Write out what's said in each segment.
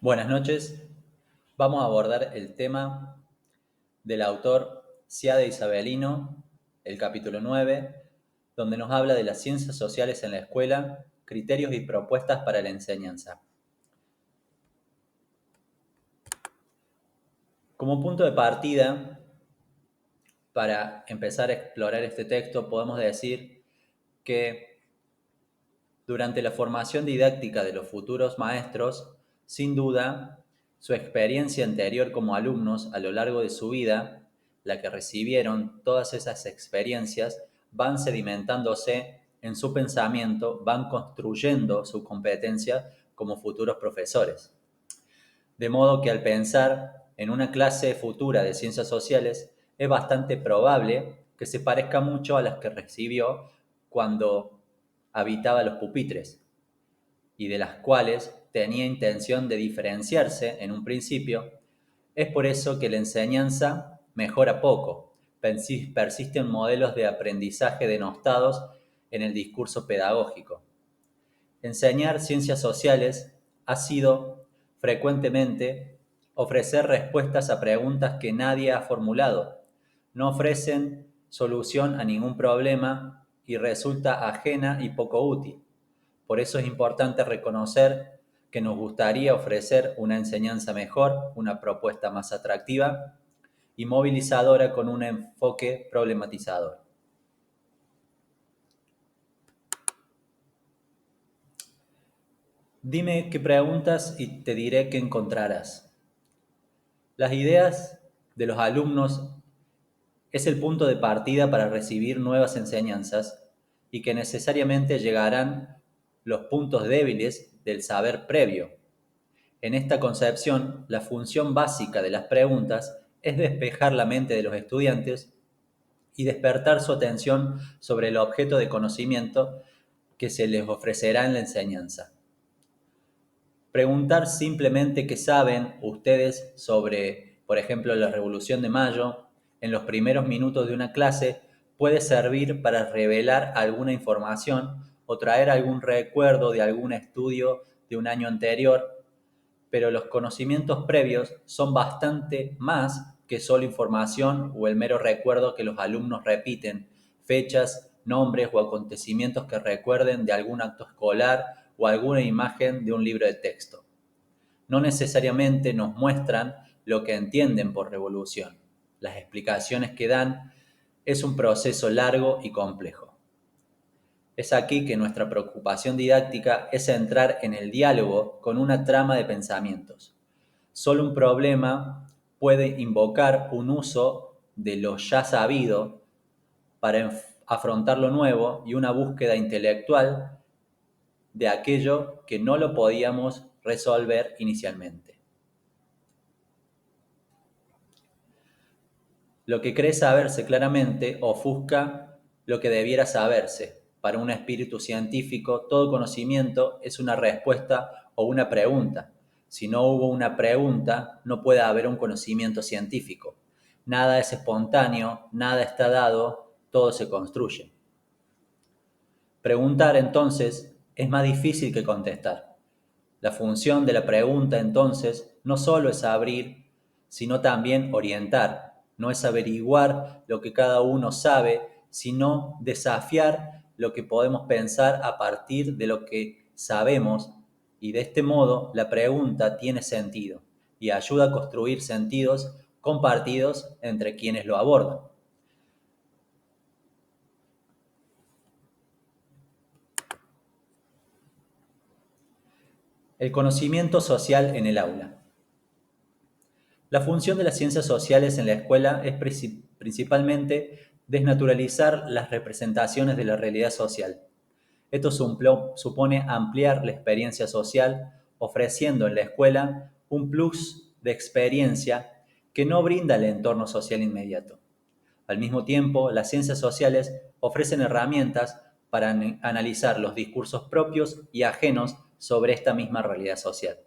Buenas noches. Vamos a abordar el tema del autor Ciade Isabelino, el capítulo 9, donde nos habla de las ciencias sociales en la escuela, criterios y propuestas para la enseñanza. Como punto de partida, para empezar a explorar este texto, podemos decir que durante la formación didáctica de los futuros maestros, sin duda, su experiencia anterior como alumnos a lo largo de su vida, la que recibieron todas esas experiencias, van sedimentándose en su pensamiento, van construyendo su competencia como futuros profesores. De modo que al pensar en una clase futura de ciencias sociales, es bastante probable que se parezca mucho a las que recibió cuando habitaba los pupitres y de las cuales tenía intención de diferenciarse en un principio. Es por eso que la enseñanza mejora poco, persisten modelos de aprendizaje denostados en el discurso pedagógico. Enseñar ciencias sociales ha sido frecuentemente ofrecer respuestas a preguntas que nadie ha formulado. No ofrecen solución a ningún problema y resulta ajena y poco útil. Por eso es importante reconocer que nos gustaría ofrecer una enseñanza mejor, una propuesta más atractiva y movilizadora con un enfoque problematizador. Dime qué preguntas y te diré qué encontrarás. Las ideas de los alumnos es el punto de partida para recibir nuevas enseñanzas y que necesariamente llegarán los puntos débiles del saber previo. En esta concepción, la función básica de las preguntas es despejar la mente de los estudiantes y despertar su atención sobre el objeto de conocimiento que se les ofrecerá en la enseñanza. Preguntar simplemente qué saben ustedes sobre, por ejemplo, la Revolución de Mayo en los primeros minutos de una clase puede servir para revelar alguna información o traer algún recuerdo de algún estudio de un año anterior, pero los conocimientos previos son bastante más que solo información o el mero recuerdo que los alumnos repiten, fechas, nombres o acontecimientos que recuerden de algún acto escolar o alguna imagen de un libro de texto. No necesariamente nos muestran lo que entienden por revolución. Las explicaciones que dan es un proceso largo y complejo. Es aquí que nuestra preocupación didáctica es entrar en el diálogo con una trama de pensamientos. Solo un problema puede invocar un uso de lo ya sabido para afrontar lo nuevo y una búsqueda intelectual de aquello que no lo podíamos resolver inicialmente. Lo que cree saberse claramente ofusca lo que debiera saberse. Para un espíritu científico, todo conocimiento es una respuesta o una pregunta. Si no hubo una pregunta, no puede haber un conocimiento científico. Nada es espontáneo, nada está dado, todo se construye. Preguntar, entonces, es más difícil que contestar. La función de la pregunta, entonces, no solo es abrir, sino también orientar. No es averiguar lo que cada uno sabe, sino desafiar lo que podemos pensar a partir de lo que sabemos, y de este modo la pregunta tiene sentido y ayuda a construir sentidos compartidos entre quienes lo abordan. El conocimiento social en el aula. La función de las ciencias sociales en la escuela es principalmente desnaturalizar las representaciones de la realidad social. Esto supone ampliar la experiencia social, ofreciendo en la escuela un plus de experiencia que no brinda el entorno social inmediato. Al mismo tiempo, las ciencias sociales ofrecen herramientas para analizar los discursos propios y ajenos sobre esta misma realidad social.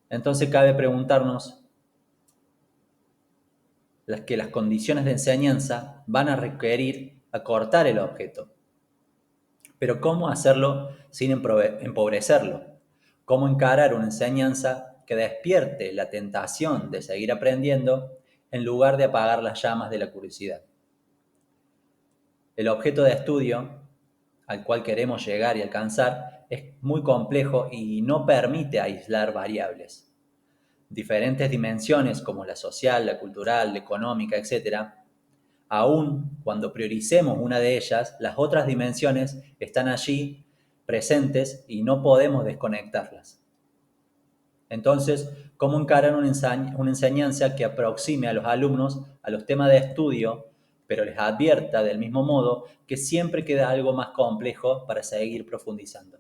Entonces cabe preguntarnos que las condiciones de enseñanza van a requerir acortar el objeto. Pero ¿cómo hacerlo sin empobrecerlo? ¿Cómo encarar una enseñanza que despierte la tentación de seguir aprendiendo en lugar de apagar las llamas de la curiosidad. El objeto de estudio al cual queremos llegar y alcanzar es muy complejo y no permite aislar variables. Diferentes dimensiones como la social, la cultural, la económica, etc., aun cuando prioricemos una de ellas, las otras dimensiones están allí presentes y no podemos desconectarlas. Entonces, ¿cómo encarar una enseñanza que aproxime a los alumnos a los temas de estudio, pero les advierta del mismo modo que siempre queda algo más complejo para seguir profundizando?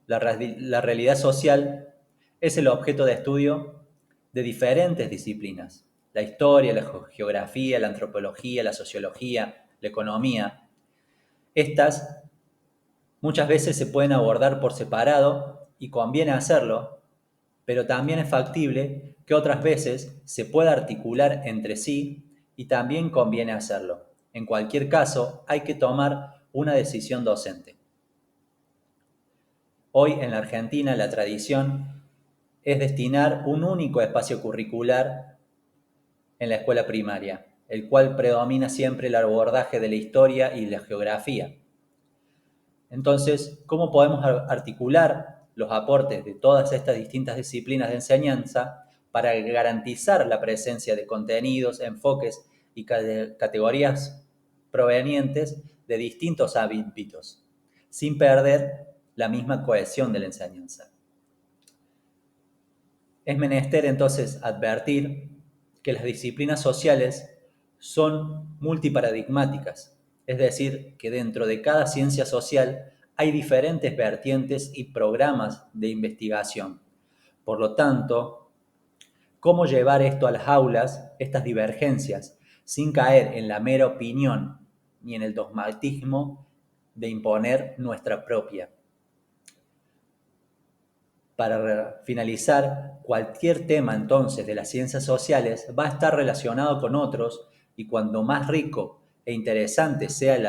La realidad social es el objeto de estudio de diferentes disciplinas. La historia, la geografía, la antropología, la sociología, la economía. Estas muchas veces se pueden abordar por separado y conviene hacerlo, pero también es factible que otras veces se pueda articular entre sí y también conviene hacerlo. En cualquier caso, hay que tomar una decisión docente. Hoy en la Argentina la tradición es destinar un único espacio curricular en la escuela primaria, el cual predomina siempre el abordaje de la historia y la geografía. Entonces, ¿cómo podemos articular los aportes de todas estas distintas disciplinas de enseñanza para garantizar la presencia de contenidos, enfoques y categorías provenientes de distintos ámbitos, sin perder la misma cohesión de la enseñanza? Es menester entonces advertir que las disciplinas sociales son multiparadigmáticas, es decir, que dentro de cada ciencia social hay diferentes vertientes y programas de investigación. Por lo tanto, ¿cómo llevar esto a las aulas, estas divergencias, sin caer en la mera opinión ni en el dogmatismo de imponer nuestra propia? Para finalizar, cualquier tema entonces de las ciencias sociales va a estar relacionado con otros y cuanto más rico e interesante sea el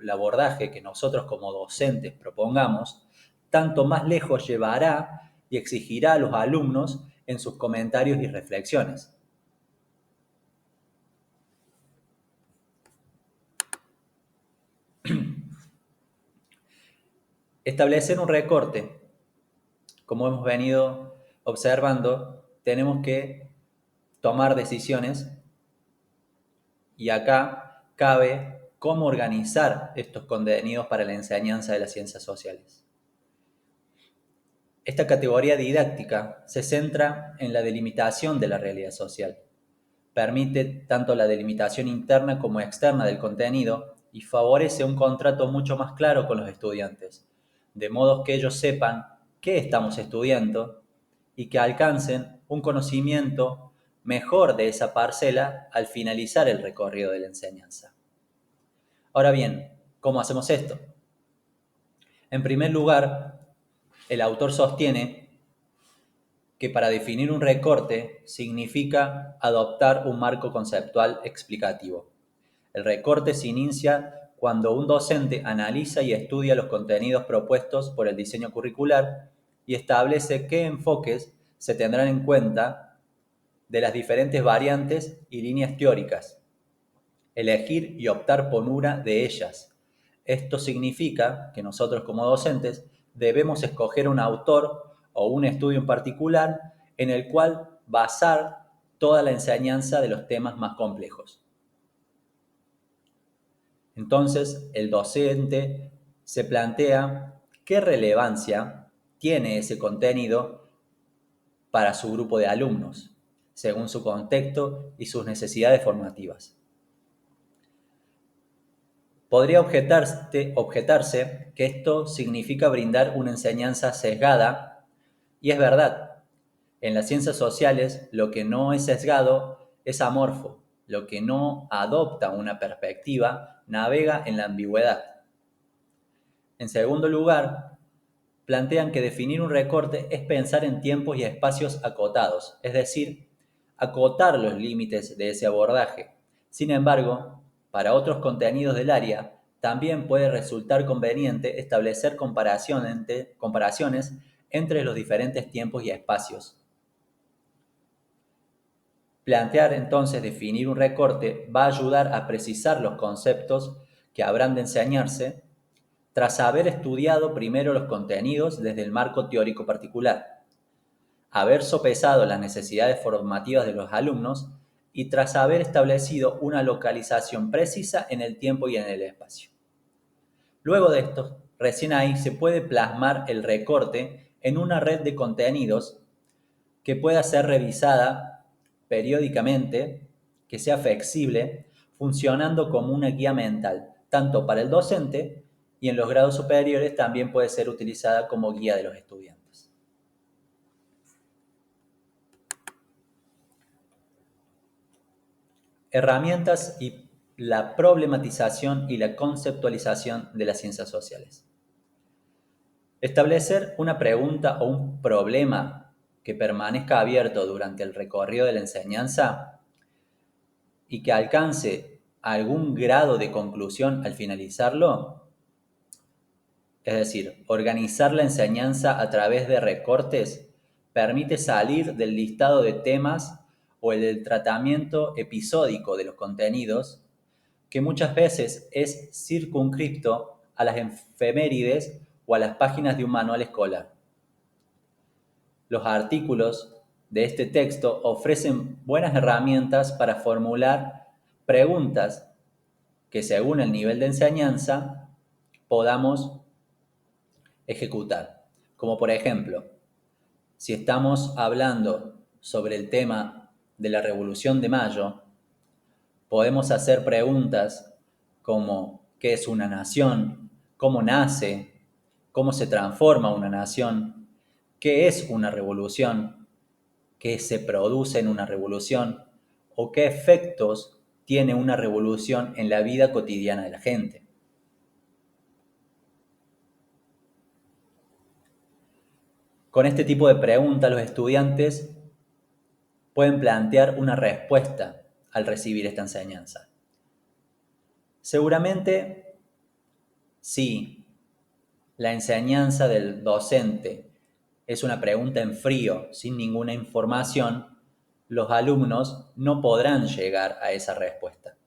abordaje que nosotros como docentes propongamos, tanto más lejos llevará y exigirá a los alumnos en sus comentarios y reflexiones. Establecer un recorte, como hemos venido observando, tenemos que tomar decisiones y acá cabe cómo organizar estos contenidos para la enseñanza de las ciencias sociales. Esta categoría didáctica se centra en la delimitación de la realidad social. Permite tanto la delimitación interna como externa del contenido y favorece un contrato mucho más claro con los estudiantes, de modo que ellos sepan qué estamos estudiando y que alcancen un conocimiento mejor de esa parcela al finalizar el recorrido de la enseñanza. Ahora bien, ¿cómo hacemos esto? En primer lugar, el autor sostiene que para definir un recorte significa adoptar un marco conceptual explicativo. El recorte se inicia cuando un docente analiza y estudia los contenidos propuestos por el diseño curricular y establece qué enfoques se tendrán en cuenta de las diferentes variantes y líneas teóricas. Elegir y optar por una de ellas. Esto significa que nosotros como docentes debemos escoger un autor o un estudio en particular en el cual basar toda la enseñanza de los temas más complejos. Entonces, el docente se plantea qué relevancia tiene ese contenido para su grupo de alumnos, según su contexto y sus necesidades formativas. Podría objetarse que esto significa brindar una enseñanza sesgada, y es verdad. En las ciencias sociales, lo que no es sesgado es amorfo, lo que no adopta una perspectiva navega en la ambigüedad. En segundo lugar, plantean que definir un recorte es pensar en tiempos y espacios acotados, es decir, acotar los límites de ese abordaje. Sin embargo, para otros contenidos del área, también puede resultar conveniente establecer comparaciones entre los diferentes tiempos y espacios. Plantear entonces definir un recorte va a ayudar a precisar los conceptos que habrán de enseñarse tras haber estudiado primero los contenidos desde el marco teórico particular, haber sopesado las necesidades formativas de los alumnos y tras haber establecido una localización precisa en el tiempo y en el espacio. Luego de esto, recién ahí se puede plasmar el recorte en una red de contenidos que pueda ser revisada periódicamente, que sea flexible, funcionando como una guía mental, tanto para el docente y en los grados superiores también puede ser utilizada como guía de los estudiantes. Herramientas y la problematización y la conceptualización de las ciencias sociales. Establecer una pregunta o un problema que permanezca abierto durante el recorrido de la enseñanza y que alcance algún grado de conclusión al finalizarlo, es decir, organizar la enseñanza a través de recortes, permite salir del listado de temas o el del tratamiento episódico de los contenidos, que muchas veces es circunscripto a las efemérides o a las páginas de un manual escolar. Los artículos de este texto ofrecen buenas herramientas para formular preguntas que según el nivel de enseñanza podamos ejecutar. Como por ejemplo, si estamos hablando sobre el tema de la Revolución de Mayo, podemos hacer preguntas como ¿qué es una nación? ¿Cómo nace? ¿Cómo se transforma una nación? ¿Qué es una revolución? ¿Qué se produce en una revolución? ¿O qué efectos tiene una revolución en la vida cotidiana de la gente? Con este tipo de preguntas, los estudiantes pueden plantear una respuesta al recibir esta enseñanza. Seguramente, si la enseñanza del docente es una pregunta en frío, sin ninguna información, los alumnos no podrán llegar a esa respuesta.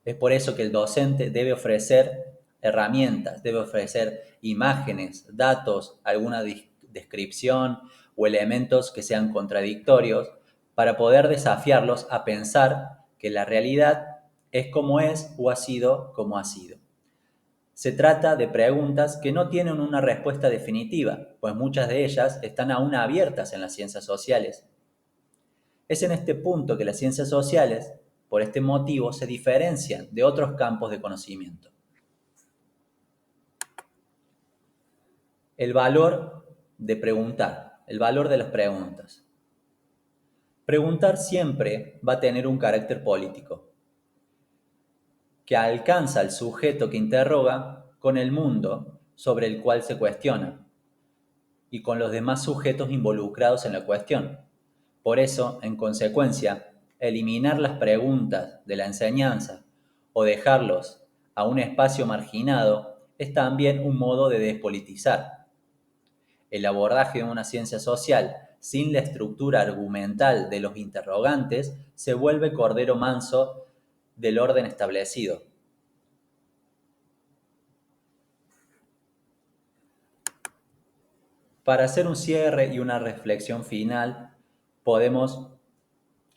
Es por eso que el docente debe ofrecer herramientas, debe ofrecer imágenes, datos, alguna descripción o elementos que sean contradictorios para poder desafiarlos a pensar que la realidad es como es o ha sido como ha sido. Se trata de preguntas que no tienen una respuesta definitiva, pues muchas de ellas están aún abiertas en las ciencias sociales. Es en este punto que las ciencias sociales, por este motivo, se diferencian de otros campos de conocimiento. El valor de preguntar, el valor de las preguntas. Preguntar siempre va a tener un carácter político, que alcanza al sujeto que interroga con el mundo sobre el cual se cuestiona y con los demás sujetos involucrados en la cuestión. Por eso, en consecuencia, eliminar las preguntas de la enseñanza o dejarlos a un espacio marginado es también un modo de despolitizar. El abordaje de una ciencia social sin la estructura argumental de los interrogantes se vuelve cordero manso del orden establecido. Para hacer un cierre y una reflexión final, podemos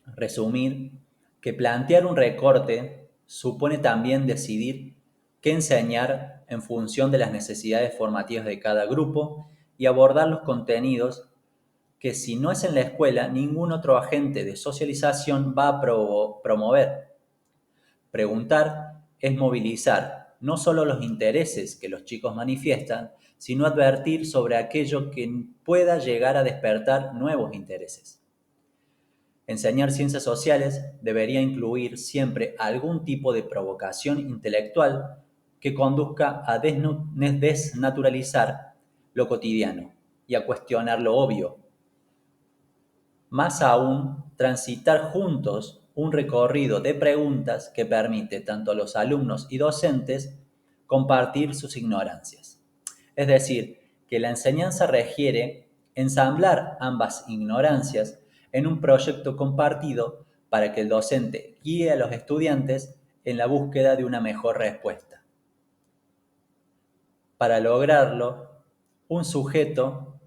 resumir que plantear un recorte supone también decidir qué enseñar en función de las necesidades formativas de cada grupo y abordar los contenidos que si no es en la escuela, ningún otro agente de socialización va a promover. Preguntar es movilizar no solo los intereses que los chicos manifiestan, sino advertir sobre aquello que pueda llegar a despertar nuevos intereses. Enseñar ciencias sociales debería incluir siempre algún tipo de provocación intelectual que conduzca a desnaturalizar lo cotidiano y a cuestionar lo obvio. Más aún, transitar juntos un recorrido de preguntas que permite tanto a los alumnos y docentes compartir sus ignorancias. Es decir, que la enseñanza requiere ensamblar ambas ignorancias en un proyecto compartido para que el docente guíe a los estudiantes en la búsqueda de una mejor respuesta. Para lograrlo, un sujeto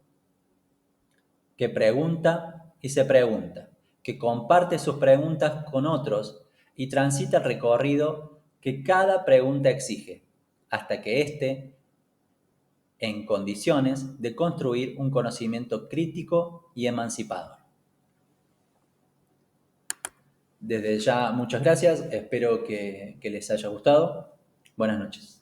que pregunta y se pregunta, que comparte sus preguntas con otros y transita el recorrido que cada pregunta exige, hasta que esté en condiciones de construir un conocimiento crítico y emancipador. Desde ya, muchas gracias, espero que les haya gustado. Buenas noches.